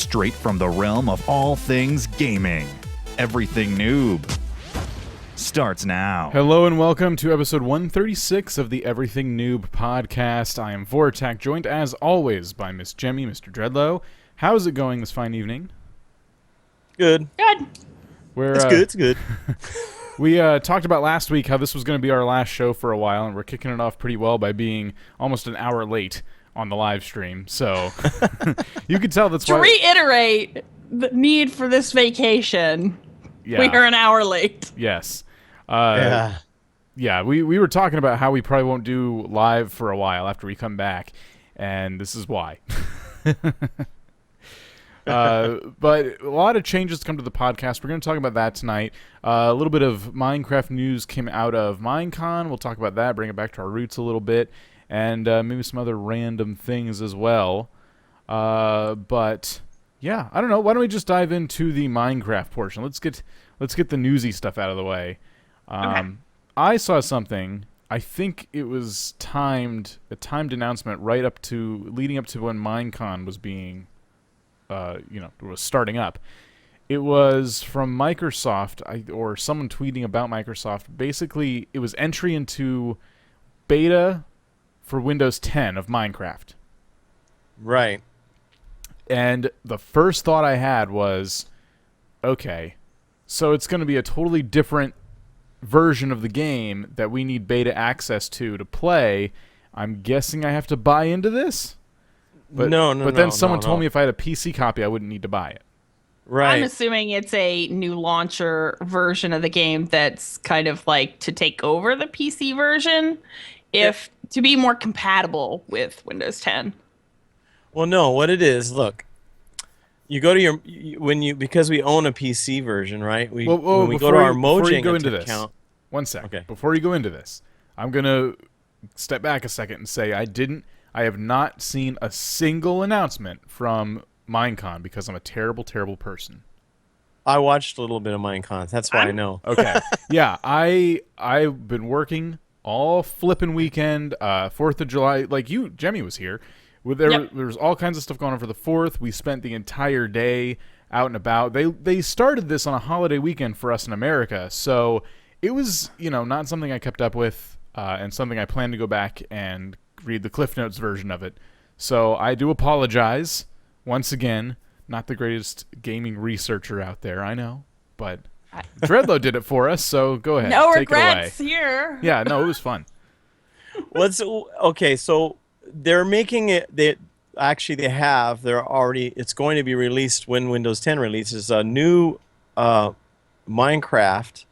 straight from the realm of all things gaming. Everything Noob starts now. Hello and welcome to episode 136 of the Everything Noob podcast. I am Vortak, joined as always by Miss Jemmy, Mr. Dreadlow. How's it going this fine evening? Good. It's good. We talked about last week how this was going to be our last show for a while, and we're kicking it off pretty well by being almost an hour late on the live stream. So you could tell that's to why. reiterate the need for this vacation. Yeah. We are an hour late. Yes. Yeah, we were talking about how we probably won't do live for a while after we come back, and this is why. But a lot of changes to come to the podcast. We're going to talk about that tonight. A little bit of Minecraft news came out of Minecon. We'll talk about that, bring it back to our roots a little bit, and maybe some other random things as well. But yeah, I don't know. Why don't we just dive into the Minecraft portion? Let's get the newsy stuff out of the way. Okay. I saw something. I think it was a timed announcement leading up to when Minecon was being, was starting up. It was from Microsoft, or someone tweeting about Microsoft. Basically, it was entry into beta for Windows 10 of Minecraft. right. And the first thought I had was, okay, so it's going to be a totally different version of the game that we need beta access to play. I'm guessing I have to buy into this? But then someone told me if I had a PC copy, I wouldn't need to buy it. Right. I'm assuming it's a new launcher version of the game that's kind of like to take over the PC version, to be more compatible with Windows 10. Well, no, what it is, look, you go to because we own a PC version, right? When we go to our Mojang account. One sec. Okay. Before you go into this, I'm going to step back a second and say I have not seen a single announcement from Minecon because I'm a terrible, terrible person. I watched a little bit of Minecon. That's why I know. Okay. Yeah, I've been working all flipping weekend, 4th of July. Like you, Jemmy was here. There was all kinds of stuff going on for the 4th. We spent the entire day out and about. They started this on a holiday weekend for us in America, so it was not something I kept up with, and something I plan to go back and read the Cliff Notes version of it. So I do apologize once again. Not the greatest gaming researcher out there, I know, but Dreadlow did it for us. So go ahead, No take regrets it away. here. Yeah, no, it was fun. Okay, so they're making it. It's going to be released when Windows 10 releases a new Minecraft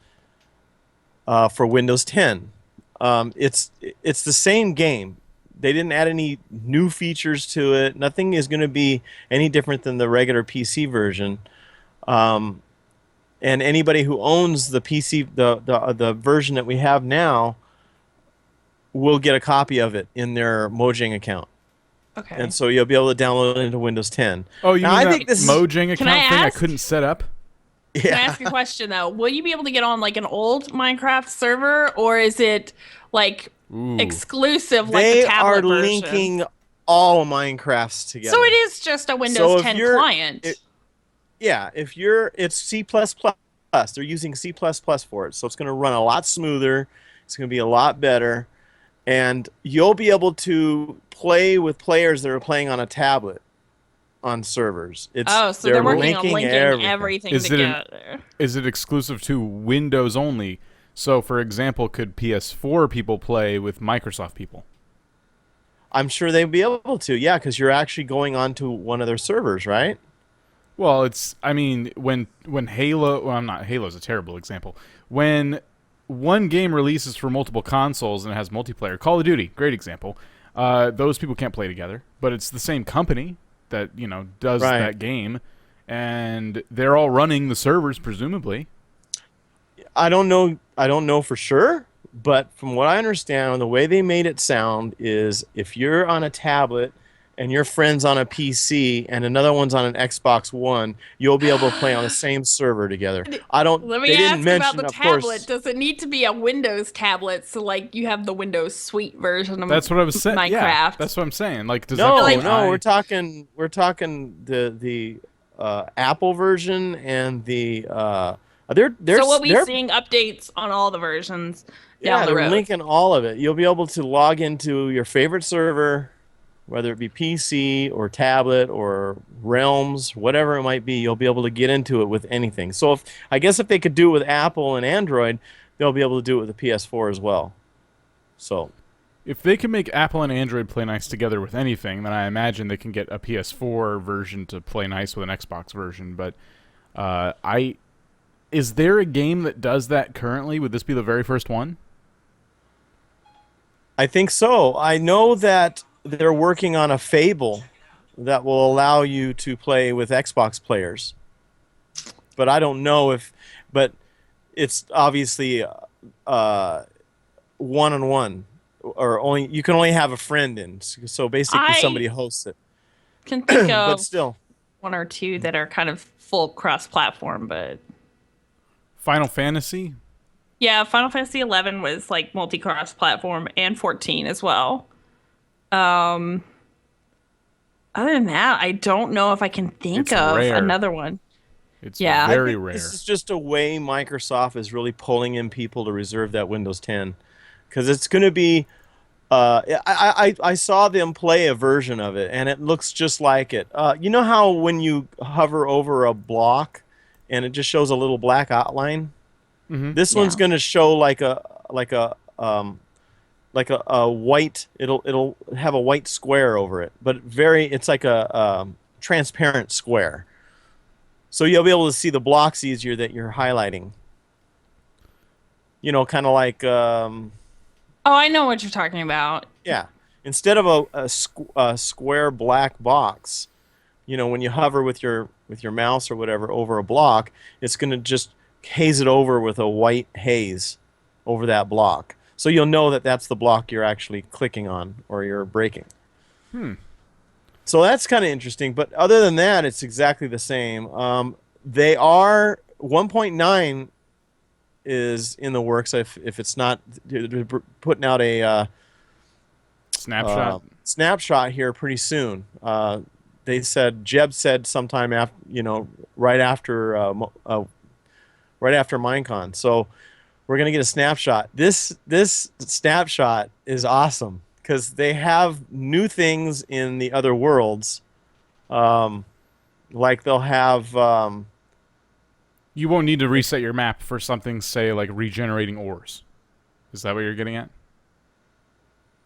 for Windows 10. It's the same game. They didn't add any new features to it. Nothing is going to be any different than the regular PC version. And anybody who owns the PC, the version that we have now, will get a copy of it in their Mojang account. Okay. And so you'll be able to download it into Windows 10. Oh, you now, mean I that think this Mojang account thing I ask? couldn't set up? Can I ask a question, though? Will you be able to get on, like, an old Minecraft server, or is it, like, exclusive, like They the tablet are version? linking all Minecrafts together. So it is just a Windows 10 client. It's C++. They're using C++ for it, so it's going to run a lot smoother. It's going to be a lot better, and you'll be able to play with players that are playing on a tablet on servers. So they're working on linking everything. everything together. Is it exclusive to Windows only? So, for example, could PS4 people play with Microsoft people? I'm sure they'd be able to, yeah, because you're actually going onto one of their servers, right? Well, when Halo... Well, Halo's a terrible example. When one game releases for multiple consoles and it has multiplayer, Call of Duty, great example, those people can't play together, but it's the same company that, does that game, and they're all running the servers, presumably. I don't know for sure, but from what I understand, the way they made it sound is if you're on a tablet and your friend's on a PC and another one's on an Xbox One, you'll be able to play on the same server together. Let me ask about the tablet. Does it need to be a Windows tablet so like you have the Windows Suite version of That's what I was saying. Minecraft? Yeah, that's what I'm saying. Like, does no, that we're talking the Apple version and the they're So we'll be they're seeing updates on all the versions yeah, down the they're road. linking all of it. You'll be able to log into your favorite server, whether it be PC or tablet or Realms, whatever it might be. You'll be able to get into it with anything. So I guess if they could do it with Apple and Android, they'll be able to do it with the PS4 as well. So If they can make Apple and Android play nice together with anything, then I imagine they can get a PS4 version to play nice with an Xbox version. But is there a game that does that currently? Would this be the very first one? I think so. I know that they're working on a Fable that will allow you to play with Xbox players. But I don't know if, but it's obviously one-on-one, or only you can only have a friend in. So basically, somebody I hosts it. can think But of still, one or two that are kind of full cross-platform, but Final Fantasy? yeah, Final Fantasy 11 was like multi-cross platform and 14 as well. Other than that, I don't know if I can think It's of rare. another one. It's Yeah. I very think rare. this is just a way Microsoft is really pulling in people to reserve that Windows 10, because it's going to be. I saw them play a version of it, and it looks just like it. You know how when you hover over a block, and it just shows a little black outline. Mhm. This Yeah. one's going to show like a white. It'll have a white square over it, but it's like a transparent square. So you'll be able to see the blocks easier that you're highlighting. You know, kind of like Oh, I know what you're talking about. yeah. Instead of a square black box, you know, when you hover with your mouse or whatever over a block, it's going to just haze it over with a white haze over that block. So you'll know that that's the block you're actually clicking on or you're breaking. So that's kind of interesting. But other than that, it's exactly the same. They are 1.9 is in the works. If it's not, they're putting out a Snapshot? snapshot here pretty soon. They said Jeb said sometime after, right after Minecon. So we're gonna get a snapshot. This snapshot is awesome because they have new things in the other worlds. Like they'll have. You won't need to reset your map for something, say, like regenerating ores. Is that what you're getting at?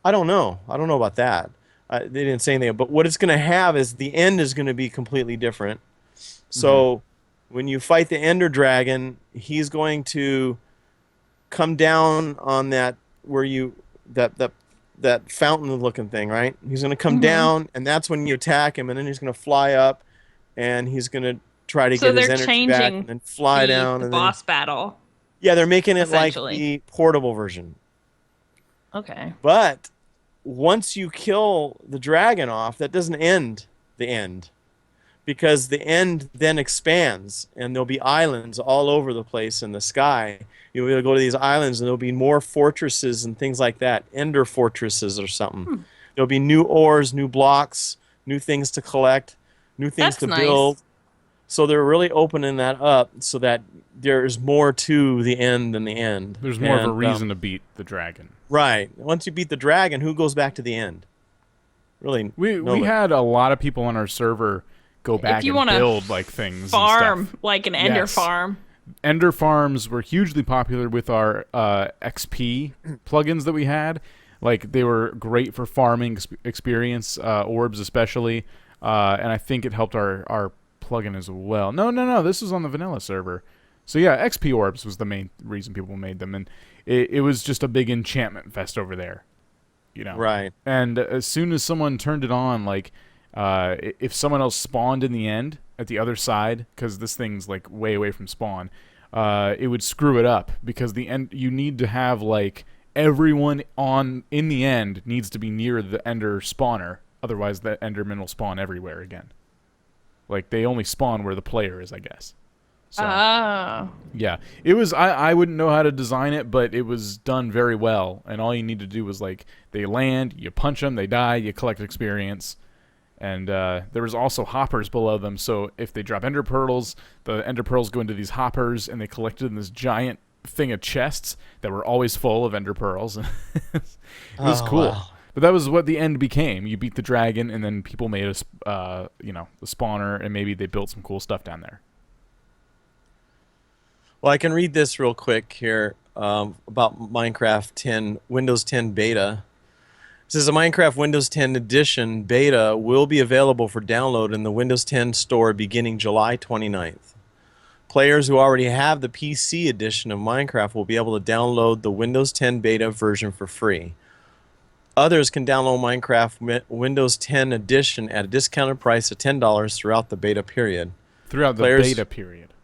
I don't know. I don't know about that. They didn't say anything. But what it's going to have is the end is going to be completely different. So when you fight the Ender Dragon, he's going to come down on that that fountain-looking thing, right? He's going to come down, and that's when you attack him, and then he's going to fly up, and he's going to try to So get his they're energy back, changing and then fly the down, and boss battle. yeah, they're making it like essentially. the portable version. Okay. But once you kill the dragon off, that doesn't end the end. Because the end then expands, and there'll be islands all over the place in the sky. You'll be able to go to these islands, and there'll be more fortresses and things like that. Ender fortresses or something. There'll be new ores, new blocks, new things to collect, new things That's to nice. build. So they're really opening that up so that there's more to the end than the end. There's more of a And, reason to beat the dragon. Right. Once you beat the dragon, who goes back to the end? Really, We nobody. had a lot of people on our server go back you and wanna build like things Farm, and stuff. like an Ender Yes. farm. Ender farms were hugely popular with our XP plugins that we had. Like they were great for farming experience, orbs especially, and I think it helped our plugin as well. No, this was on the vanilla server. So yeah, XP orbs was the main reason people made them, and it was just a big enchantment fest over there, Right. And as soon as someone turned it on, like if someone else spawned in the end at the other side, because this thing's like way away from spawn, it would screw it up because the end you need to have like everyone in the end needs to be near the ender spawner, otherwise the enderman will spawn everywhere again. Like they only spawn where the player is, I guess. So yeah, it was. I wouldn't know how to design it, but it was done very well. And all you need to do was like they land, you punch them, they die, you collect experience, And there was also hoppers below them, so if they drop ender pearls, the ender pearls go into these hoppers, and they collected in this giant thing of chests that were always full of ender pearls. It was cool. Wow. But that was what the end became. You beat the dragon, and then people made the spawner, and maybe they built some cool stuff down there. Well, I can read this real quick here about Minecraft 10, Windows 10 beta. It says the Minecraft Windows 10 Edition beta will be available for download in the Windows 10 store beginning July 29th. Players who already have the PC edition of Minecraft will be able to download the Windows 10 beta version for free. Others can download Minecraft Windows 10 Edition at a discounted price of $10 throughout the beta period. Throughout the beta period.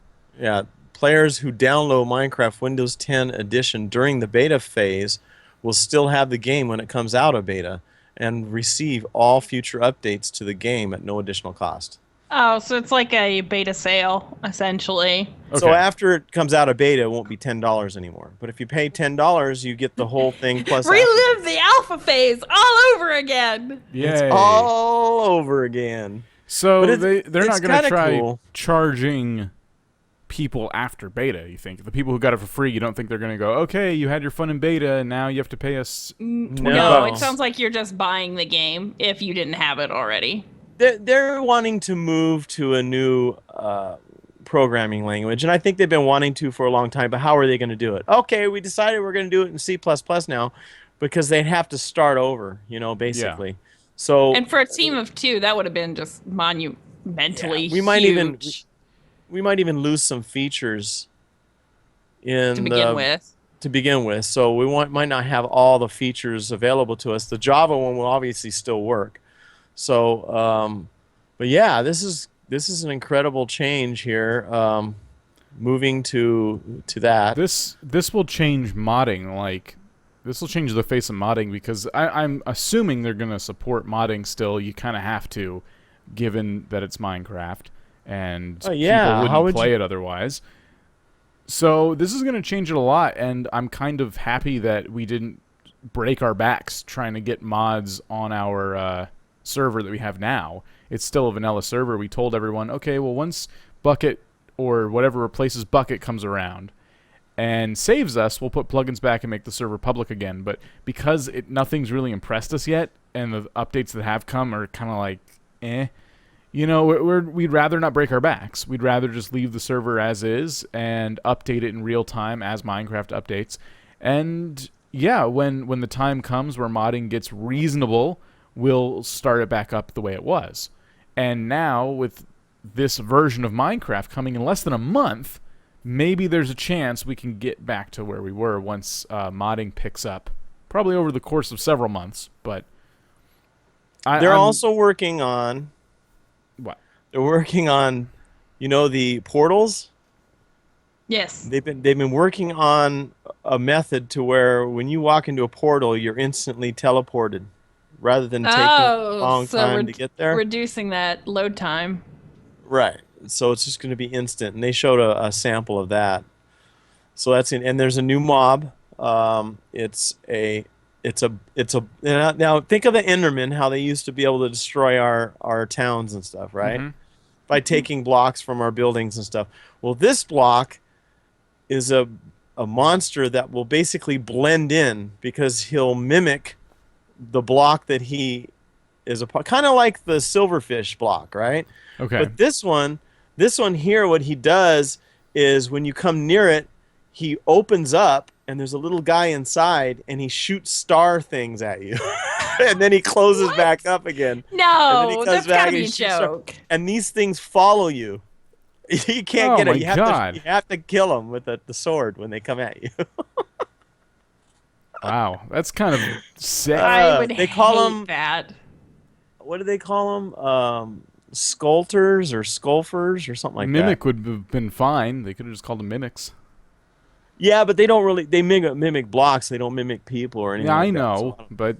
Yeah, players who download Minecraft Windows 10 Edition during the beta phase will still have the game when it comes out of beta and receive all future updates to the game at no additional cost. Oh, so it's like a beta sale, essentially. Okay. So after it comes out of beta, it won't be $10 anymore. But if you pay $10, you get the whole thing plus Relive the alpha phase all over again. Yay. it's all over again. So But they're it's not going to kinda try cool. charging people after beta, you think? The people who got it for free, you don't think they're going to go, okay, you had your fun in beta, and now you have to pay us $20. No, it sounds like you're just buying the game if you didn't have it already. They're wanting to move to a new programming language, and I think they've been wanting to for a long time, but how are they going to do it? Okay, we decided we're going to do it in C++ now because they'd have to start over, basically. Yeah. So, And for a team of 2, that would have been just monumentally we might huge even lose some features to begin with. So we might not have all the features available to us. The Java one will obviously still work. So, but yeah, this is an incredible change here. Moving to that. This will change modding. This will change the face of modding because I'm assuming they're going to support modding still. You kind of have to, given that it's Minecraft and people wouldn't play it otherwise. So this is going to change it a lot, and I'm kind of happy that we didn't break our backs trying to get mods on our server that we have now. It's still a vanilla server. We told everyone, okay, well, once Bucket or whatever replaces Bucket comes around and saves us, we'll put plugins back and make the server public again. But because nothing's really impressed us yet, and the updates that have come are kind of like, we'd rather not break our backs. We'd rather just leave the server as is and update it in real time as Minecraft updates. And yeah, when the time comes where modding gets reasonable, we'll start it back up the way it was. And now, with this version of Minecraft coming in less than a month, maybe there's a chance we can get back to where we were once modding picks up. Probably over the course of several months, but... They're also working on... What? They're working on, the portals? Yes. They've been working on a method to where when you walk into a portal, you're instantly teleported, rather than taking a long time to get there. Reducing that load time. Right. So it's just going to be instant, and they showed a sample of that. So that's and there's a new mob. Now think of the Endermen, how they used to be able to destroy our towns and stuff, right? Mm-hmm. By taking blocks from our buildings and stuff. Well, this block is a monster that will basically blend in because he'll mimic the block that he is a part, kind of like the silverfish block, right? Okay. But this one here, what he does is when you come near it, he opens up and there's a little guy inside and he shoots star things at you. And then he closes back up again. No, that's gotta be a joke. And these things follow you. You can't get it. You have to kill them with the sword when they come at you. Wow, that's kind of sick. I would they call them that. What do they call them? Sculptors or sculfers or something like that. Mimic would have been fine. They could have just called them mimics. Yeah, but they don't really. They mimic blocks. They don't mimic people or anything. Yeah, like I know, that, so. but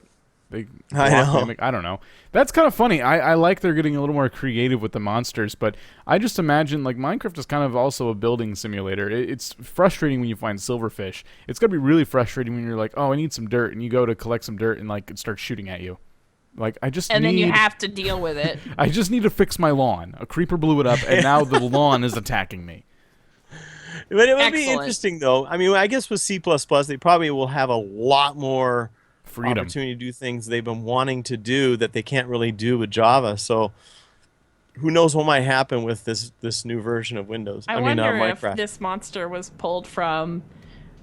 they. I know. Mimic, I don't know. That's kind of funny. I like they're getting a little more creative with the monsters, but I just imagine Minecraft is kind of also a building simulator. It's frustrating when you find silverfish. It's gonna be really frustrating when you're like, oh, I need some dirt, and you go to collect some dirt, and it starts shooting at you. Like I just And need. then you have to deal with it. I just need to fix my lawn. A creeper blew it up, and now the lawn is attacking me. But it would be Excellent. interesting, though. I mean, I guess with C++, they probably will have a lot more Freedom. opportunity to do things they've been wanting to do that they can't really do with Java. So who knows what might happen with this new version of Windows? I wonder if Minecraft. this monster was pulled from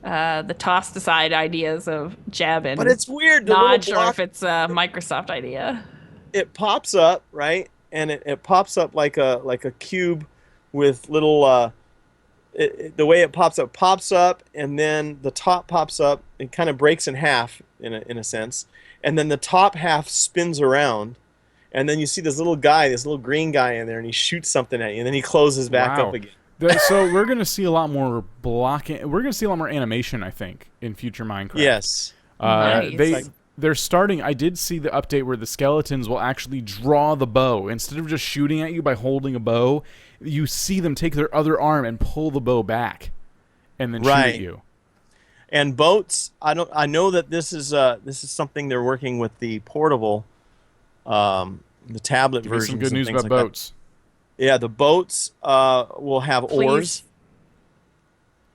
the tossed aside ideas of Jeb and But it's weird. The little Notch, or block, if it's a Microsoft idea. it pops up, right? And it pops up like a cube with little the way it pops up, and then the top pops up. It kind of breaks in half in a sense, and then the top half spins around, and then you see this little green guy in there, and he shoots something at you, and then he closes back Wow. up again. So we're gonna see a lot more blocking. We're gonna see a lot more animation, I think, in future Minecraft. Yes. Nice. They're starting. I did see the update where the skeletons will actually draw the bow instead of just shooting at you by holding a bow. You see them take their other arm and pull the bow back, and then shoot Right. at you. And boats. I know that this is something they're working with the portable, the tablet Give me version. some good news about boats. Yeah, the boats will have Please. oars.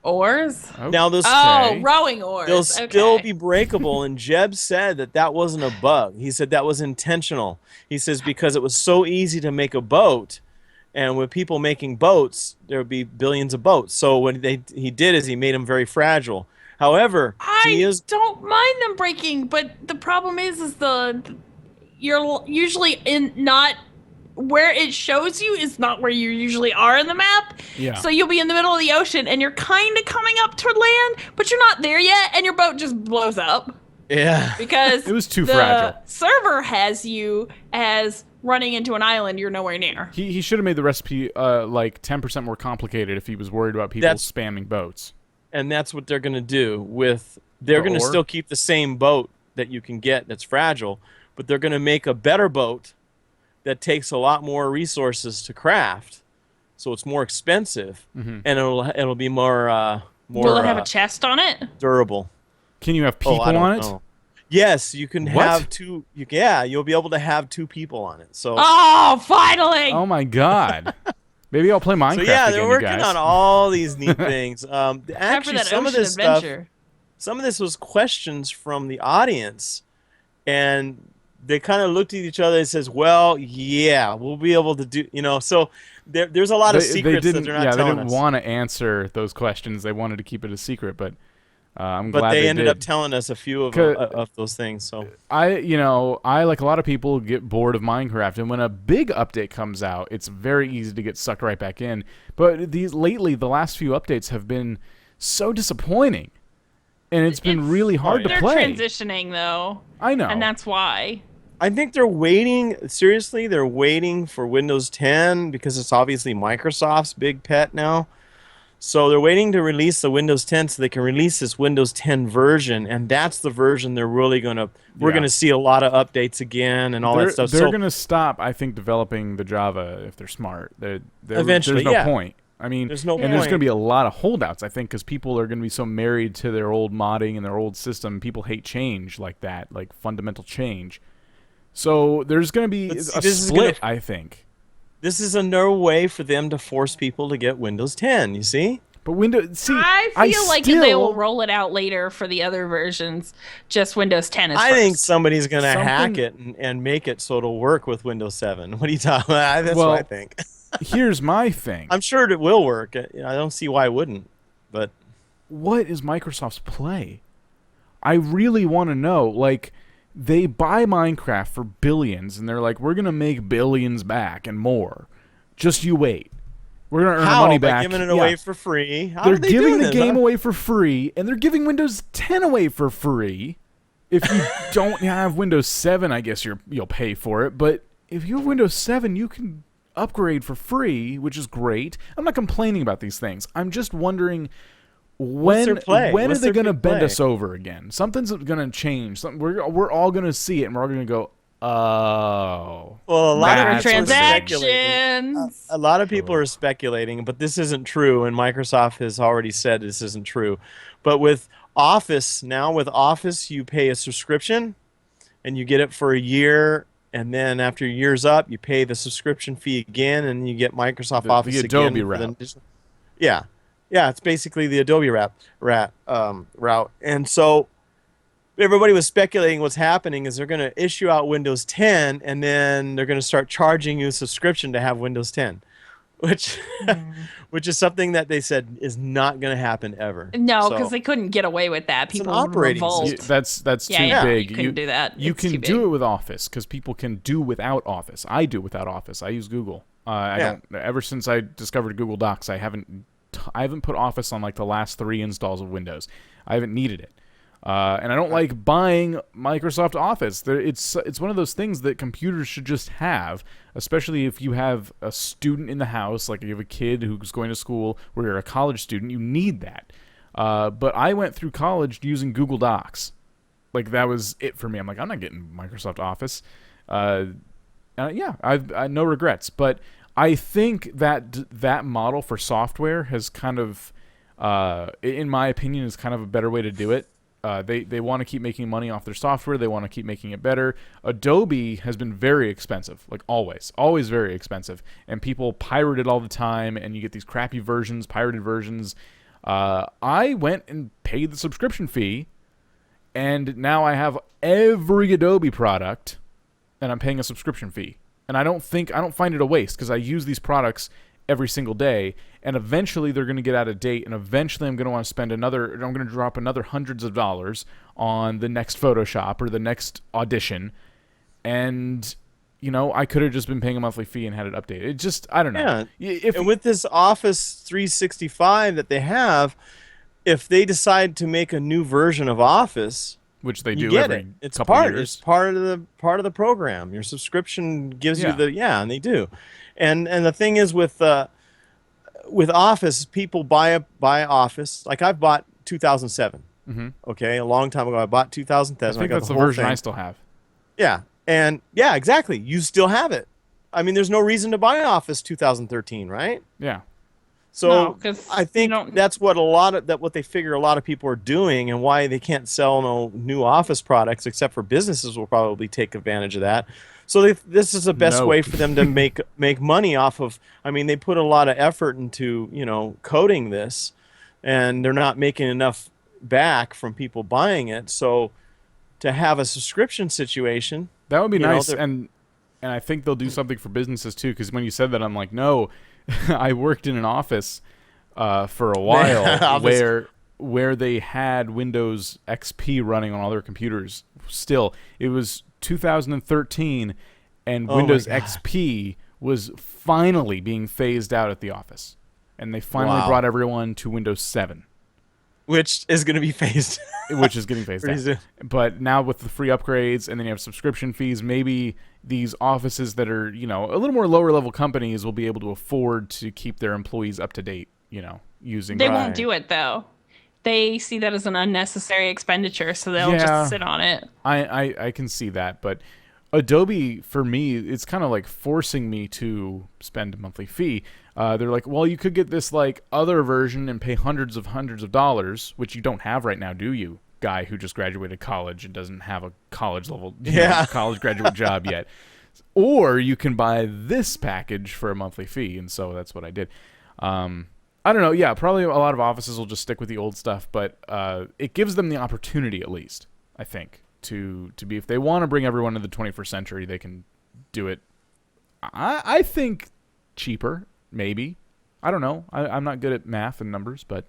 Oars? Now those Oh, rowing oars. they'll Okay. still be breakable, and Jeb said that wasn't a bug. He said that was intentional. He says because it was so easy to make a boat, and with people making boats, there would be billions of boats. So what he did is he made them very fragile. However, he I is don't mind them breaking, but the problem is you're usually in not where it shows you is not where you usually are in the map. Yeah. So you'll be in the middle of the ocean and you're kind of coming up toward land, but you're not there yet, and your boat just blows up yeah. because It was too the fragile. server has you as running into an island you're nowhere near. He should have made the recipe like 10% more complicated if he was worried about people spamming boats. And that's what they're going to do they're going to oar? still keep the same boat that you can get that's fragile, but they're going to make a better boat that takes a lot more resources to craft, so it's more expensive, and it'll be more Will it have a chest on it? durable. Can you have people I don't on it? know. Yes, you can What? have two. You'll be able to have two people on it. So Oh, finally! Oh my god. Maybe I'll play Minecraft so yeah, again, they're you working guys. on all these neat things. Time for Actually, that some of ocean this stuff. adventure. Some of this was questions from the audience, and they kind of looked at each other and says, "Well, yeah, we'll be able to do." So there's a lot of secrets that they're not they telling didn't us. want to answer those questions. They wanted to keep it a secret, but I'm But glad they ended did. up telling us a few of those things. So I like a lot of people get bored of Minecraft, and when a big update comes out, it's very easy to get sucked right back in. But the last few updates have been so disappointing, and it's been really hard to They're play. transitioning though, I know, and that's why. I think they're waiting. Seriously, they're waiting for Windows 10 because it's obviously Microsoft's big pet now. So they're waiting to release the Windows 10 so they can release this Windows 10 version, and that's the version they're really gonna. We're Yeah. gonna see a lot of updates again and all that stuff. They're So going to stop, I think, developing the Java if they're smart. Eventually, there's no yeah. point. I mean, There's no and there's point. going to be a lot of holdouts, I think, because people are going to be so married to their old modding and their old system. People hate change like that, like fundamental change. So there's going to be But see, a this is split, gonna- I think. this is another way for them to force people to get Windows 10. You see? But Windows, see, I feel like still, they will roll it out later for the other versions. Just Windows 10 is I first. think somebody's gonna hack Something- it and make it so it'll work with Windows 7. What are you talking about? That's Well, what I think. Here's my thing. I'm sure it will work. I don't see why it wouldn't. But What is Microsoft's play? I really want to know. Like, they buy Minecraft for billions, and they're like, we're going to make billions back and more. Just you wait. We're going to earn our how? money By back. giving it Yeah. away for free? How They're are they giving doing the this, game huh? away for free, and they're giving Windows 10 away for free. If you don't have Windows 7, I guess you'll pay for it. But if you have Windows 7, you can upgrade for free, which is great. I'm not complaining about these things. I'm just wondering their play? when What's are they their going to big bend play? us over again? Something's going to change. We're all going to see it, and we're all going to go, oh. Well, a lot of That's people what's are speculating. Transactions. A lot of people are speculating, but this isn't true, and Microsoft has already said this isn't true. But with Office, you pay a subscription, and you get it for a year, and then after a year's up, you pay the subscription fee again, and you get Microsoft Office the Adobe again. route. Yeah, yeah, it's basically the Adobe route. And so everybody was speculating what's happening is they're going to issue out Windows 10, and then they're going to start charging you a subscription to have Windows 10, which which is something that they said is not going to happen ever. No, So, because they couldn't get away with that. It's an People would operating revolt. system. That's too Yeah, big. you couldn't do that. You It's can too do big. it with Office because people can do without Office. I do without Office. I use Google. I Yeah. don't. Ever since I discovered Google Docs, I haven't put Office on like the last 3 installs of Windows. I haven't needed it. And I don't like buying Microsoft Office. It's one of those things that computers should just have, especially if you have a student in the house, like you have a kid who's going to school, or you're a college student. You need that. But I went through college using Google Docs. Like, that was it for me. I'm like, I'm not getting Microsoft Office. Yeah, I've no regrets. But I think that model for software has kind of, in my opinion, is kind of a better way to do it. They want to keep making money off their software. They want to keep making it better. Adobe has been very expensive, like always very expensive. And people pirate it all the time, and you get these crappy versions, pirated versions. I went and paid the subscription fee, and now I have every Adobe product, and I'm paying a subscription fee. And I don't find it a waste because I use these products every single day, and eventually they're going to get out of date, and eventually I'm going to want to spend I'm going to drop another hundreds of dollars on the next Photoshop or the next Audition, and I could have just been paying a monthly fee and had it updated. It just, I don't know. Yeah. And with this Office 365 that they have, if they decide to make a new version of Office, which they you do get every it. It's couple part. years. It's part of the program. Your subscription gives you and they do. And the thing is with Office, people buy Office. Like I've bought 2007. Mm-hmm. Okay, a long time ago, I bought 2007. I think got that's the whole version thing. I still have. Yeah, and yeah, exactly. You still have it. I mean, there's no reason to buy Office 2013, right? Yeah. So No, 'cause I think you don't- that's what what they figure a lot of people are doing, and why they can't sell no new Office products, except for businesses will probably take advantage of that. So this is the best way for them to make money off of. I mean, they put a lot of effort into coding this, and they're not making enough back from people buying it. So to have a subscription situation, that would be nice, and I think they'll do something for businesses too. Because when you said that, I'm like, no. I worked in an office for a while where they had Windows XP running on all their computers. Still, it was 2013, and Windows XP was finally being phased out at the office, and they finally brought everyone to Windows 7, which is going to be phased, which is getting phased out. But now with the free upgrades, and then you have subscription fees, maybe these offices that are, a little more lower level companies will be able to afford to keep their employees up to date, using. They won't do it though. They see that as an unnecessary expenditure, so they'll just sit on it. I can see that, but Adobe, for me, it's kind of like forcing me to spend a monthly fee. They're like, well, you could get this like other version and pay hundreds of dollars, which you don't have right now, do you? Guy who just graduated college and doesn't have a college level college graduate job yet. Or you can buy this package for a monthly fee, and so that's what I did. I don't know. Yeah, probably a lot of offices will just stick with the old stuff, but it gives them the opportunity, at least, I think, to be, if they want to bring everyone to the 21st century, they can do it. I think cheaper, maybe. I don't know. I'm not good at math and numbers, but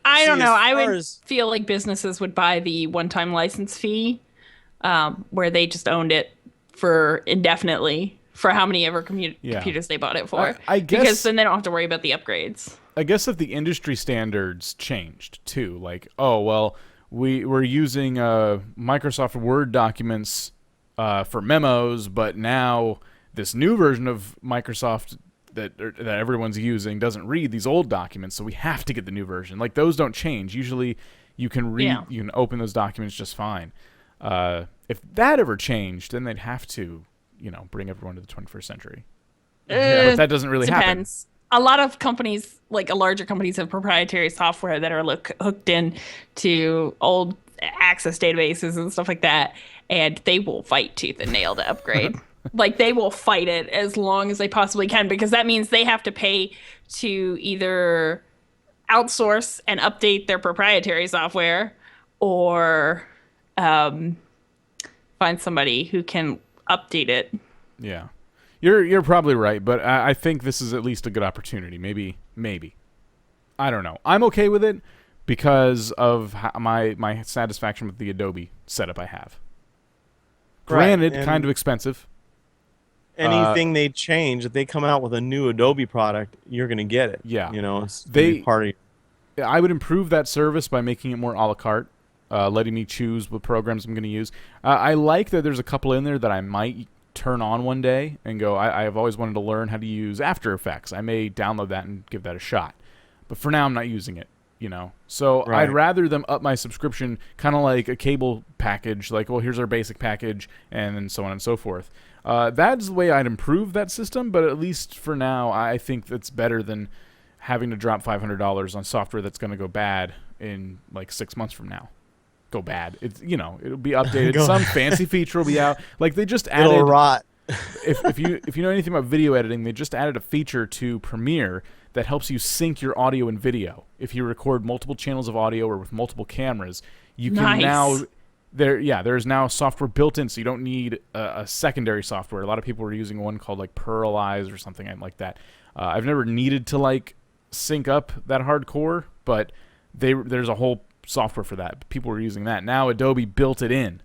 I don't know. I would feel like businesses would buy the one-time license fee, where they just owned it for indefinitely for how many ever computers they bought it for. I guess, because then they don't have to worry about the upgrades. I guess if the industry standards changed too, like, oh well, we're using Microsoft Word documents for memos, but now this new version of Microsoft that everyone's using doesn't read these old documents, so we have to get the new version. Like, those don't change. Usually you can read, you can open those documents just fine. If that ever changed, then they'd have to, bring everyone to the 21st century. But that doesn't really happen. A lot of companies, like larger companies, have proprietary software that are hooked in to old Access databases and stuff like that. and they will fight tooth and nail to upgrade. Like, they will fight it as long as they possibly can, because that means they have to pay to either outsource and update their proprietary software, or find somebody who can update it. Yeah, you're probably right, but I think this is at least a good opportunity. Maybe. I don't know. I'm okay with it because of my satisfaction with the Adobe setup I have. Granted, kind of expensive. Anything they change, if they come out with a new Adobe product, you're going to get it. Yeah. It's part of. I would improve that service by making it more a la carte, letting me choose what programs I'm going to use. I like that there's a couple in there that I might turn on one day and go, I have always wanted to learn how to use After Effects. I may download that and give that a shot. But for now, I'm not using it, So Right. I'd rather them up my subscription, kind of like a cable package, like, well, here's our basic package, and then so on and so forth. That's the way I'd improve that system, but at least for now, I think that's better than having to drop $500 on software that's going to go bad in like 6 months from now. Go bad. It's it'll be updated. Some fancy feature will be out. Like they just added. It'll rot. if you know anything about video editing, they just added a feature to Premiere that helps you sync your audio and video. If you record multiple channels of audio or with multiple cameras, you can now. There's now software built in, so you don't need a secondary software. A lot of people are using one called like Pearlize or something like that. I've never needed to like sync up that hardcore, but there's a whole software for that. People were using that. Now Adobe built it in,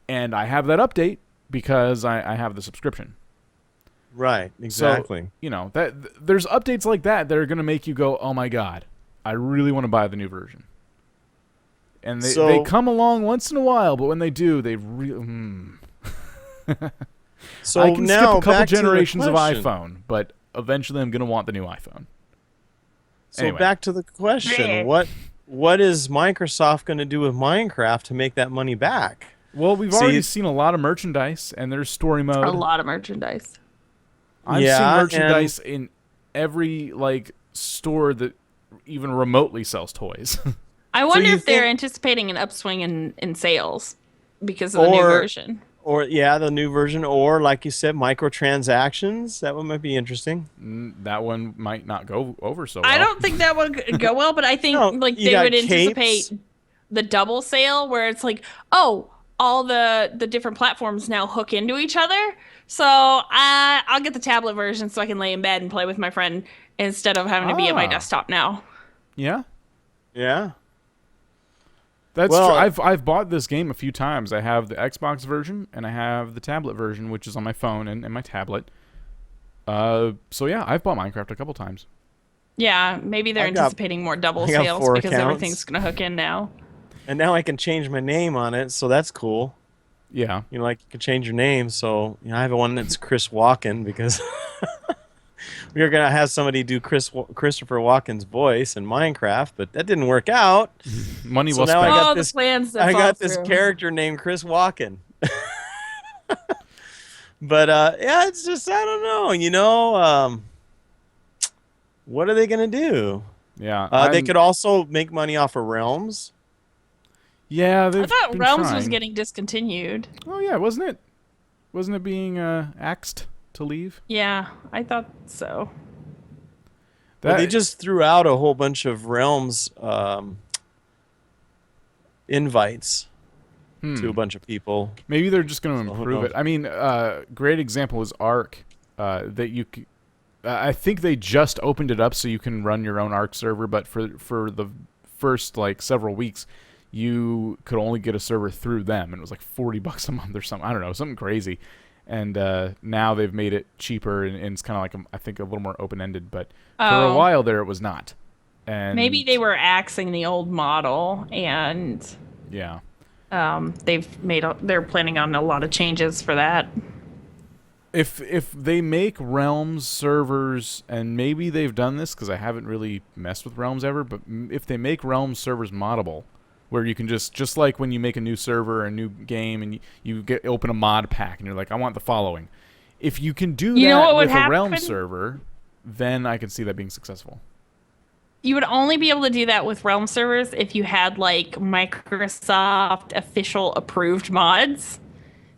and I have that update because I have the subscription. Right, exactly. So, there's updates like that are going to make you go, oh my God, I really want to buy the new version. And they come along once in a while, but when they do, they really... So I can now, skip a couple back generations to of the question. iPhone, but eventually I'm going to want the new iPhone. So Anyway. back to the question. What is Microsoft going to do with Minecraft to make that money back? Well, we've already seen a lot of merchandise, and there's story mode. A lot of merchandise. I've seen merchandise in every store that even remotely sells toys. I wonder if they're anticipating an upswing in sales because of the new version. The new version, or like you said, microtransactions. That one might be interesting. That one might not go over so well. I don't think that would go well, but I think they would anticipate the double sale where it's like, oh, all the different platforms now hook into each other. So I'll get the tablet version so I can lay in bed and play with my friend instead of having to be at my desktop now. Yeah. Yeah. That's true. I've bought this game a few times. I have the Xbox version and I have the tablet version, which is on my phone and my tablet. So yeah, I've bought Minecraft a couple times. Yeah, maybe they're anticipating more double sales because everything's gonna hook in now. And now I can change my name on it, so that's cool. Yeah. You can change your name. So I have one that's Chris Walken because we were gonna have somebody do Christopher Walken's voice in Minecraft, but that didn't work out. Money so well now spent. I got this character named Chris Walken. But it's just I don't know. What are they gonna do? Yeah. They could also make money off of Realms. Yeah, I thought Realms was getting discontinued. Oh yeah, wasn't it? Wasn't it being axed to leave? Yeah, I thought so. They just threw out a whole bunch of Realms invites to a bunch of people. Maybe they're just going to improve it. I mean, great example is Ark. That you, I think they just opened it up so you can run your own Ark server, but for the first several weeks, you could only get a server through them, and it was like $40 a month or something. I don't know, something crazy. And now they've made it cheaper, and it's kind of I think a little more open-ended. But for a while there, it was not. And maybe they were axing the old model, and yeah, they're planning on a lot of changes for that. If they make Realms servers, and maybe they've done this because I haven't really messed with Realms ever, but if they make Realms servers moddable, where you can just like when you make a new server or a new game and you open a mod pack and you're like, I want the following. If you can do that with a Realm server, then I can see that being successful. You would only be able to do that with Realm servers if you had Microsoft official approved mods.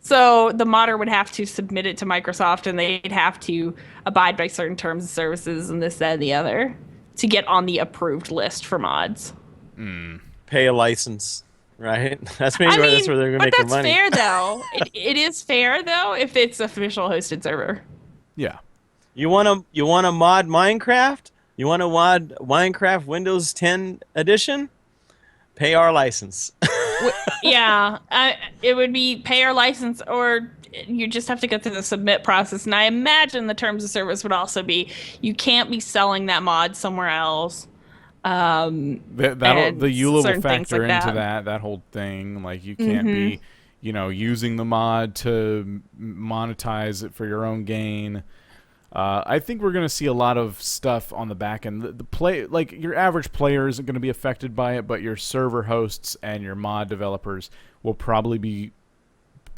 So the modder would have to submit it to Microsoft, and they'd have to abide by certain terms and services and this, that, and the other to get on the approved list for mods. Pay a license, right? That's maybe that's where they're going to make their money. But that's fair, though. It is fair, though, if it's official hosted server. Yeah. You want to mod Minecraft? You want to mod Minecraft Windows 10 edition? Pay our license. Yeah, it would be pay our license, or you just have to go through the submit process. And I imagine the terms of service would also be you can't be selling that mod somewhere else. The EULA will factor like into that whole thing. Like you can't be, using the mod to monetize it for your own gain. I think we're going to see a lot of stuff on the back end. The play, like your average player isn't going to be affected by it, but your server hosts and your mod developers will probably be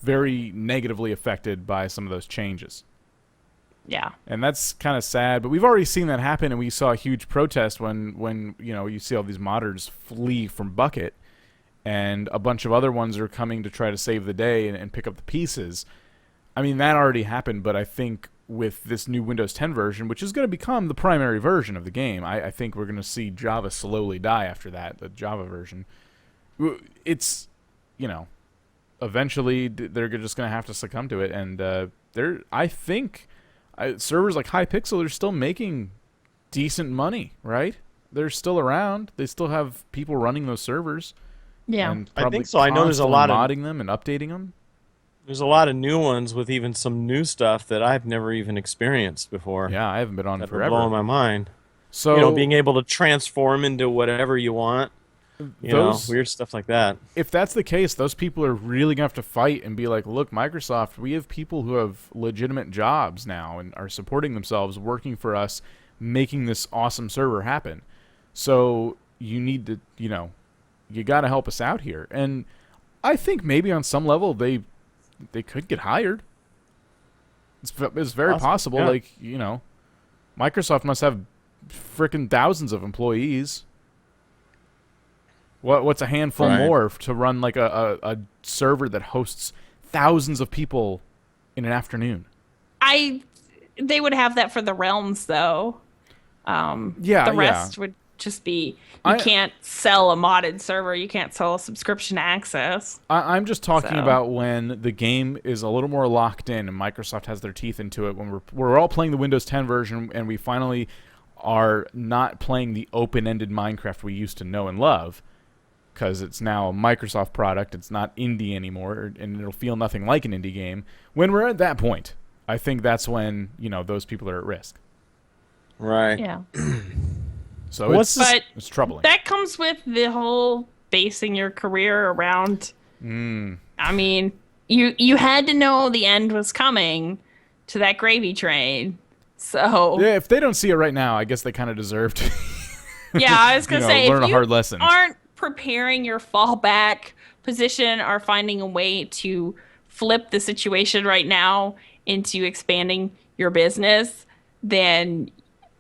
very negatively affected by some of those changes. Yeah. And that's kind of sad, but we've already seen that happen, and we saw a huge protest when you see all these modders flee from Bucket, and a bunch of other ones are coming to try to save the day and pick up the pieces. I mean, that already happened, but I think with this new Windows 10 version, which is going to become the primary version of the game, I think we're going to see Java slowly die after that, the Java version. It's, eventually they're just going to have to succumb to it, and I think servers like Hypixel are still making decent money, right? They're still around. They still have people running those servers. Yeah, and I think so. I know there's a lot of modding them and updating them. There's a lot of new ones with even some new stuff that I've never even experienced before. Yeah, I haven't been on forever. Blowing my mind. So being able to transform into whatever you want. Weird stuff like that. If that's the case, those people are really gonna have to fight and be like, "Look, Microsoft, we have people who have legitimate jobs now and are supporting themselves, working for us, making this awesome server happen. So you need to, you got to help us out here." And I think maybe on some level they could get hired. It's very possible. Yeah. Like, Microsoft must have frickin' thousands of employees. What's a handful more to run like a server that hosts thousands of people in an afternoon? They would have that for the realms, though. The rest would just be you can't sell a modded server, you can't sell a subscription access. I'm just talking about when the game is a little more locked in and Microsoft has their teeth into it. When we're all playing the Windows 10 version and we finally are not playing the open-ended Minecraft we used to know and love, because it's now a Microsoft product, it's not indie anymore, and it'll feel nothing like an indie game. When we're at that point, I think that's when those people are at risk. Right. Yeah. So it's troubling. That comes with the whole basing your career around. I mean, you had to know the end was coming to that gravy train. So yeah, if they don't see it right now, I guess they kind of deserve to. Yeah, I was gonna say, learn if a hard lesson. Aren't preparing your fallback position or finding a way to flip the situation right now into expanding your business, then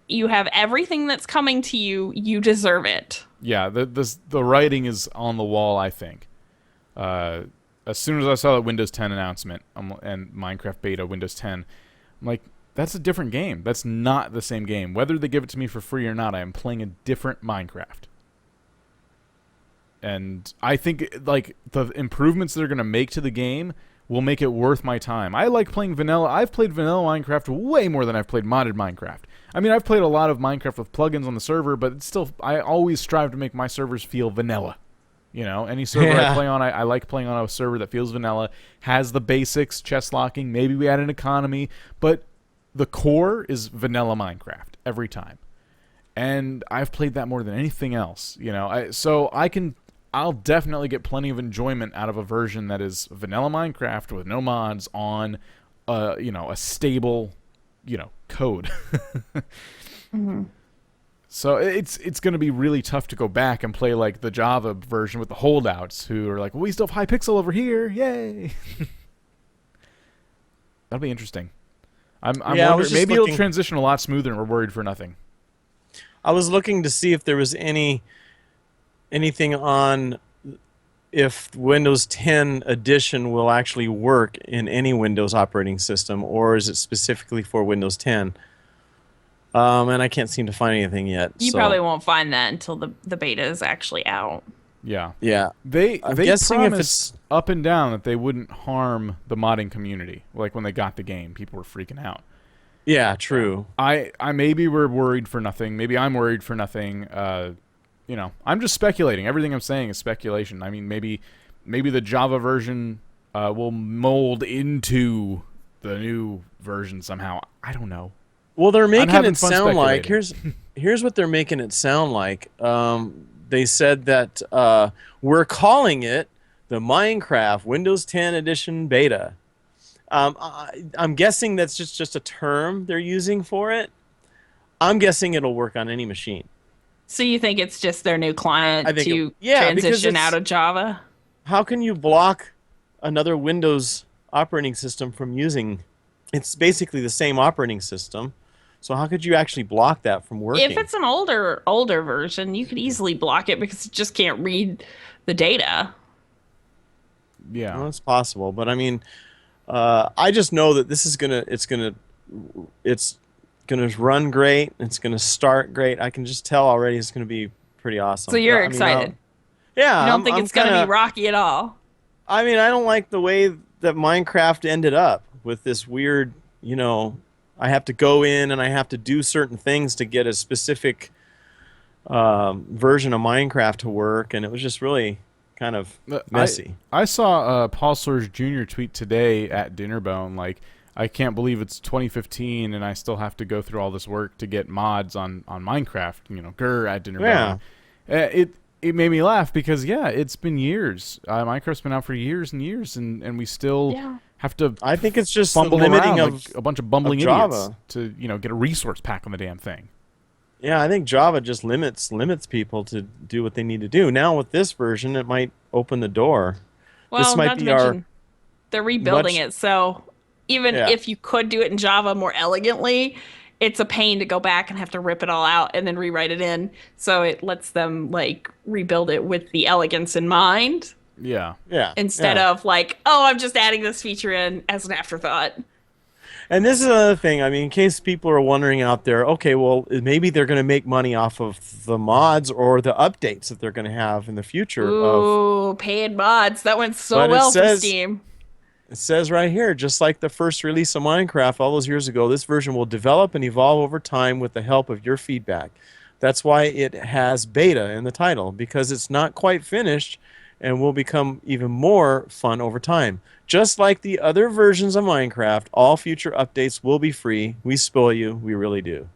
you have everything that's coming to you. You deserve it. Yeah, the writing is on the wall, I think. As soon as I saw the Windows 10 announcement and Minecraft Beta Windows 10, I'm like, that's a different game. That's not the same game. Whether they give it to me for free or not, I am playing a different Minecraft. And I think like the improvements they're going to make to the game will make it worth my time. I like playing vanilla. I've played vanilla Minecraft way more than I've played modded Minecraft. I mean, I've played a lot of Minecraft with plugins on the server, but it's still, I always strive to make my servers feel vanilla. Any server I play on, I like playing on a server that feels vanilla, has the basics, chest locking, maybe we add an economy, but the core is vanilla Minecraft every time. And I've played that more than anything else, I'll definitely get plenty of enjoyment out of a version that is vanilla Minecraft with no mods on, a stable, code. Mm-hmm. So it's going to be really tough to go back and play like the Java version with the holdouts who are like, well, we still have Hypixel over here, yay! That'll be interesting. I'm wondering, maybe it'll transition a lot smoother, and we're worried for nothing. I was looking to see if there was anything on if Windows 10 Edition will actually work in any Windows operating system, or is it specifically for Windows 10? And I can't seem to find anything yet. You probably won't find that until the beta is actually out. Yeah. Yeah. They guessing promised if it's up and down that they wouldn't harm the modding community. Like when they got the game, people were freaking out. Yeah, true. I maybe we're worried for nothing. Maybe I'm worried for nothing. You know, I'm just speculating. Everything I'm saying is speculation. I mean, maybe the Java version will mold into the new version somehow. I don't know. Well, they're making it sound like speculating. here's what they're making it sound like. They said that we're calling it the Minecraft Windows 10 Edition Beta. I'm guessing that's just a term they're using for it. I'm guessing it'll work on any machine. So you think it's just their new client to yeah, transition out of Java? How can you block another Windows operating system from using? It's basically the same operating system. So how could you actually block that from working? If it's an older version, you could easily block it because it just can't read the data. Yeah, well, it's possible, but I mean, I just know that this is it's gonna run great. It's gonna start great. I can just tell already it's gonna be pretty awesome. So you're excited? Yeah. You don't think it's gonna be rocky at all? I mean, I don't like the way that Minecraft ended up with this weird, I have to go in and I have to do certain things to get a specific version of Minecraft to work, and it was just really kind of messy. I saw Paul Soares Jr. tweet today at Dinnerbone, like, I can't believe it's 2015 and I still have to go through all this work to get mods on Minecraft, grr at Dinnerbone. Yeah. It made me laugh because, it's been years. Minecraft's been out for years and years, and we still have to. I think it's just the limiting of like a bunch of bumbling idiots to get a resource pack on the damn thing. Yeah, I think Java just limits people to do what they need to do. Now with this version, it might open the door. Well, this might be they're rebuilding it, so even if you could do it in Java more elegantly, it's a pain to go back and have to rip it all out and then rewrite it in. So it lets them rebuild it with the elegance in mind. Yeah. Yeah. Instead of I'm just adding this feature in as an afterthought. And this is another thing. I mean, in case people are wondering out there, okay, well, maybe they're going to make money off of the mods or the updates that they're going to have in the future. Ooh, paid mods. That went so well for Steam. It says right here, just like the first release of Minecraft all those years ago, this version will develop and evolve over time with the help of your feedback. That's why it has beta in the title, because it's not quite finished and will become even more fun over time. Just like the other versions of Minecraft, all future updates will be free. We spoil you. We really do.